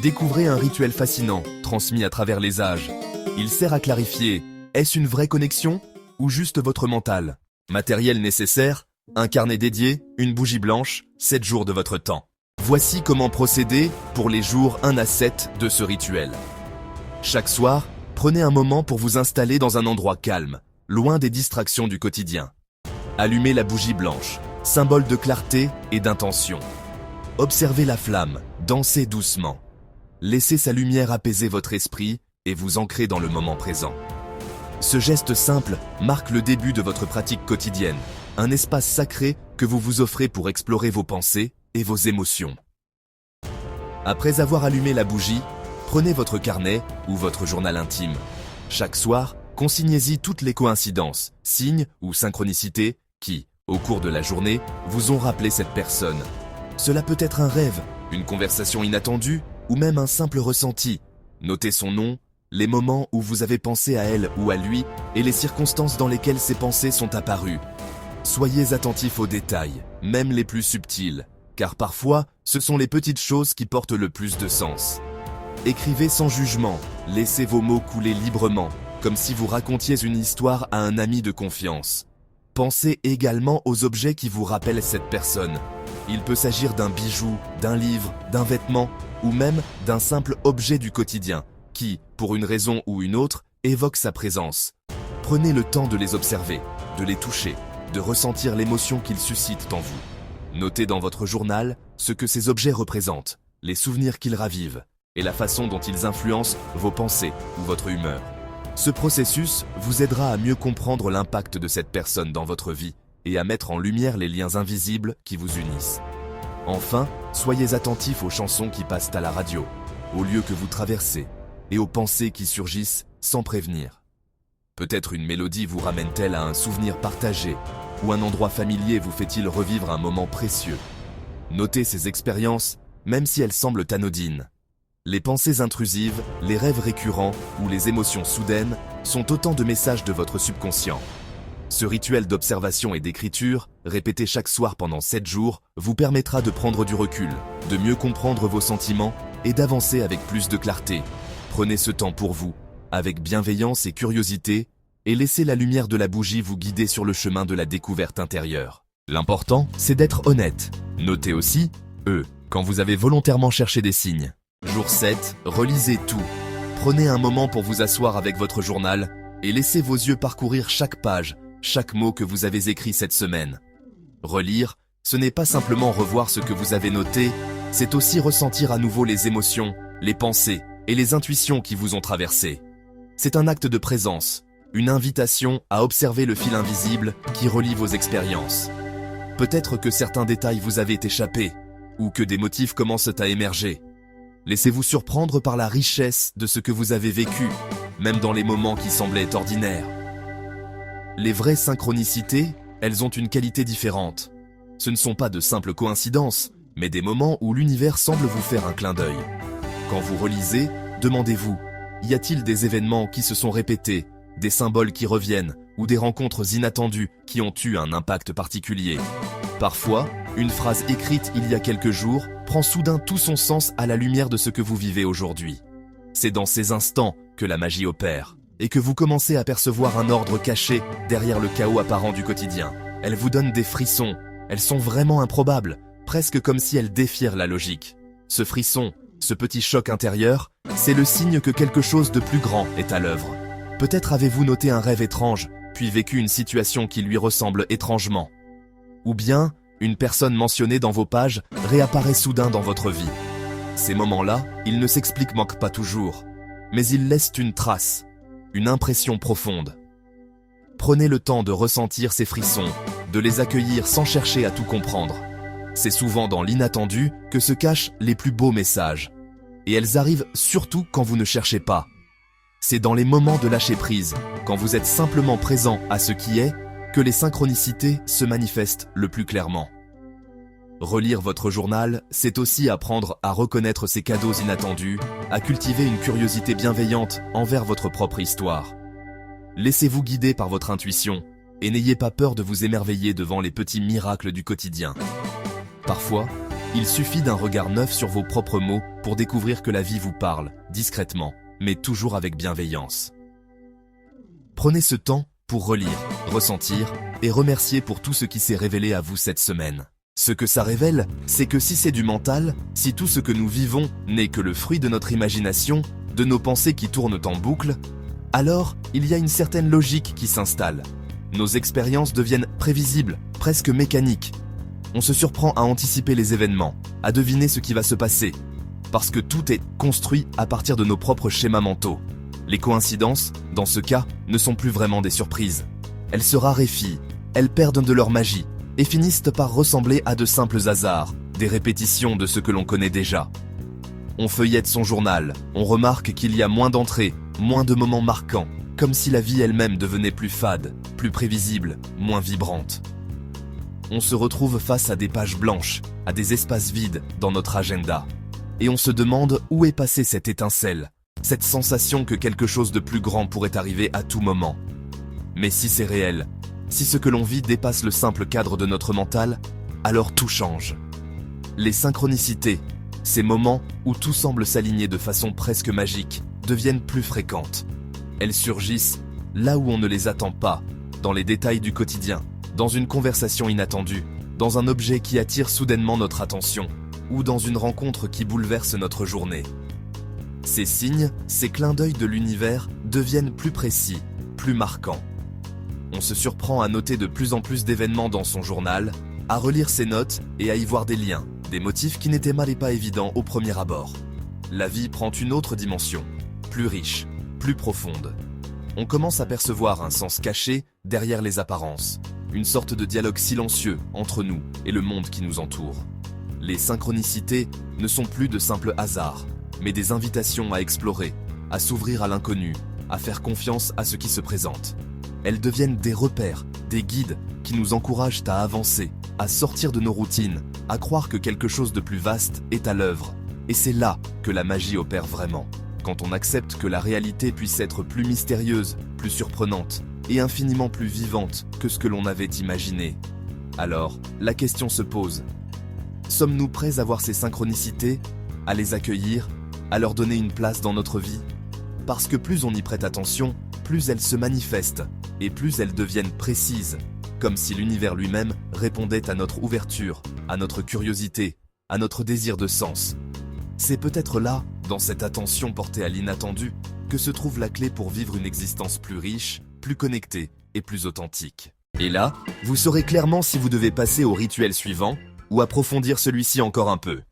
Découvrez un rituel fascinant, transmis à travers les âges. Il sert à clarifier, est-ce une vraie connexion ou juste votre mental? Matériel nécessaire, un carnet dédié, une bougie blanche, 7 jours de votre temps. Voici comment procéder pour les jours 1 à 7 de ce rituel. Chaque soir, prenez un moment pour vous installer dans un endroit calme, loin des distractions du quotidien. Allumez la bougie blanche, symbole de clarté et d'intention. Observez la flamme, dansez doucement. Laissez sa lumière apaiser votre esprit et vous ancrer dans le moment présent. Ce geste simple marque le début de votre pratique quotidienne, un espace sacré que vous vous offrez pour explorer vos pensées et vos émotions. Après avoir allumé la bougie, prenez votre carnet ou votre journal intime. Chaque soir, consignez-y toutes les coïncidences, signes ou synchronicités qui, au cours de la journée, vous ont rappelé cette personne. Cela peut être un rêve, une conversation inattendue ou même un simple ressenti. Notez son nom, les moments où vous avez pensé à elle ou à lui et les circonstances dans lesquelles ces pensées sont apparues. Soyez attentifs aux détails, même les plus subtils, car parfois, ce sont les petites choses qui portent le plus de sens. Écrivez sans jugement, laissez vos mots couler librement, comme si vous racontiez une histoire à un ami de confiance. Pensez également aux objets qui vous rappellent cette personne. Il peut s'agir d'un bijou, d'un livre, d'un vêtement, ou même d'un simple objet du quotidien, qui, pour une raison ou une autre, évoque sa présence. Prenez le temps de les observer, de les toucher, de ressentir l'émotion qu'ils suscitent en vous. Notez dans votre journal ce que ces objets représentent, les souvenirs qu'ils ravivent, et la façon dont ils influencent vos pensées ou votre humeur. Ce processus vous aidera à mieux comprendre l'impact de cette personne dans votre vie et à mettre en lumière les liens invisibles qui vous unissent. Enfin, soyez attentifs aux chansons qui passent à la radio, aux lieux que vous traversez et aux pensées qui surgissent sans prévenir. Peut-être une mélodie vous ramène-t-elle à un souvenir partagé ou un endroit familier vous fait-il revivre un moment précieux. Notez ces expériences, même si elles semblent anodines. Les pensées intrusives, les rêves récurrents ou les émotions soudaines sont autant de messages de votre subconscient. Ce rituel d'observation et d'écriture, répété chaque soir pendant 7 jours, vous permettra de prendre du recul, de mieux comprendre vos sentiments et d'avancer avec plus de clarté. Prenez ce temps pour vous, avec bienveillance et curiosité, et laissez la lumière de la bougie vous guider sur le chemin de la découverte intérieure. L'important, c'est d'être honnête. Notez aussi, quand vous avez volontairement cherché des signes. Jour 7, relisez tout. Prenez un moment pour vous asseoir avec votre journal et laissez vos yeux parcourir chaque page, chaque mot que vous avez écrit cette semaine. Relire, ce n'est pas simplement revoir ce que vous avez noté, c'est aussi ressentir à nouveau les émotions, les pensées et les intuitions qui vous ont traversé. C'est un acte de présence, une invitation à observer le fil invisible qui relie vos expériences. Peut-être que certains détails vous avaient échappé, ou que des motifs commencent à émerger. Laissez-vous surprendre par la richesse de ce que vous avez vécu, même dans les moments qui semblaient ordinaires. Les vraies synchronicités, elles ont une qualité différente. Ce ne sont pas de simples coïncidences, mais des moments où l'univers semble vous faire un clin d'œil. Quand vous relisez, demandez-vous, y a-t-il des événements qui se sont répétés, des symboles qui reviennent, ou des rencontres inattendues qui ont eu un impact particulier? Parfois, une phrase écrite il y a quelques jours prend soudain tout son sens à la lumière de ce que vous vivez aujourd'hui. C'est dans ces instants que la magie opère, et que vous commencez à percevoir un ordre caché derrière le chaos apparent du quotidien. Elles vous donnent des frissons, elles sont vraiment improbables, presque comme si elles défièrent la logique. Ce frisson, ce petit choc intérieur, c'est le signe que quelque chose de plus grand est à l'œuvre. Peut-être avez-vous noté un rêve étrange, puis vécu une situation qui lui ressemble étrangement. Ou bien, une personne mentionnée dans vos pages réapparaît soudain dans votre vie. Ces moments-là, ils ne s'expliquent pas toujours, mais ils laissent une trace, une impression profonde. Prenez le temps de ressentir ces frissons, de les accueillir sans chercher à tout comprendre. C'est souvent dans l'inattendu que se cachent les plus beaux messages. Et elles arrivent surtout quand vous ne cherchez pas. C'est dans les moments de lâcher prise, quand vous êtes simplement présent à ce qui est, que les synchronicités se manifestent le plus clairement. Relire votre journal, c'est aussi apprendre à reconnaître ces cadeaux inattendus, à cultiver une curiosité bienveillante envers votre propre histoire. Laissez-vous guider par votre intuition et n'ayez pas peur de vous émerveiller devant les petits miracles du quotidien. Parfois, Il suffit d'un regard neuf sur vos propres mots pour découvrir que la vie vous parle, discrètement, mais toujours avec bienveillance. Prenez ce temps pour relire, ressentir et remercier pour tout ce qui s'est révélé à vous cette semaine. Ce que ça révèle, c'est que si c'est du mental, si tout ce que nous vivons n'est que le fruit de notre imagination, de nos pensées qui tournent en boucle, alors il y a une certaine logique qui s'installe. Nos expériences deviennent prévisibles, presque mécaniques. On se surprend à anticiper les événements, à deviner ce qui va se passer, parce que tout est construit à partir de nos propres schémas mentaux. Les coïncidences, dans ce cas, ne sont plus vraiment des surprises. Elles se raréfient, elles perdent de leur magie, et finissent par ressembler à de simples hasards, des répétitions de ce que l'on connaît déjà. On feuillette son journal, on remarque qu'il y a moins d'entrées, moins de moments marquants, comme si la vie elle-même devenait plus fade, plus prévisible, moins vibrante. On se retrouve face à des pages blanches, à des espaces vides dans notre agenda. Et on se demande où est passée cette étincelle, cette sensation que quelque chose de plus grand pourrait arriver à tout moment. Mais si c'est réel, si ce que l'on vit dépasse le simple cadre de notre mental, alors tout change. Les synchronicités, ces moments où tout semble s'aligner de façon presque magique, deviennent plus fréquentes. Elles surgissent là où on ne les attend pas, dans les détails du quotidien, dans une conversation inattendue, dans un objet qui attire soudainement notre attention, ou dans une rencontre qui bouleverse notre journée. Ces signes, ces clins d'œil de l'univers deviennent plus précis, plus marquants. On se surprend à noter de plus en plus d'événements dans son journal, à relire ses notes et à y voir des liens, des motifs qui n'étaient mal et pas évidents au premier abord. La vie prend une autre dimension, plus riche, plus profonde. On commence à percevoir un sens caché derrière les apparences, une sorte de dialogue silencieux entre nous et le monde qui nous entoure. Les synchronicités ne sont plus de simples hasards, mais des invitations à explorer, à s'ouvrir à l'inconnu, à faire confiance à ce qui se présente. Elles deviennent des repères, des guides qui nous encouragent à avancer, à sortir de nos routines, à croire que quelque chose de plus vaste est à l'œuvre. Et c'est là que la magie opère vraiment, quand on accepte que la réalité puisse être plus mystérieuse, plus surprenante et infiniment plus vivante que ce que l'on avait imaginé. Alors, la question se pose. Sommes-nous prêts à voir ces synchronicités, à les accueillir, à leur donner une place dans notre vie? Parce que plus on y prête attention, plus elles se manifestent, et plus elles deviennent précises, comme si l'univers lui-même répondait à notre ouverture, à notre curiosité, à notre désir de sens. C'est peut-être là, dans cette attention portée à l'inattendu, que se trouve la clé pour vivre une existence plus riche, plus connectée et plus authentique. Et là, vous saurez clairement si vous devez passer au rituel suivant, ou approfondir celui-ci encore un peu.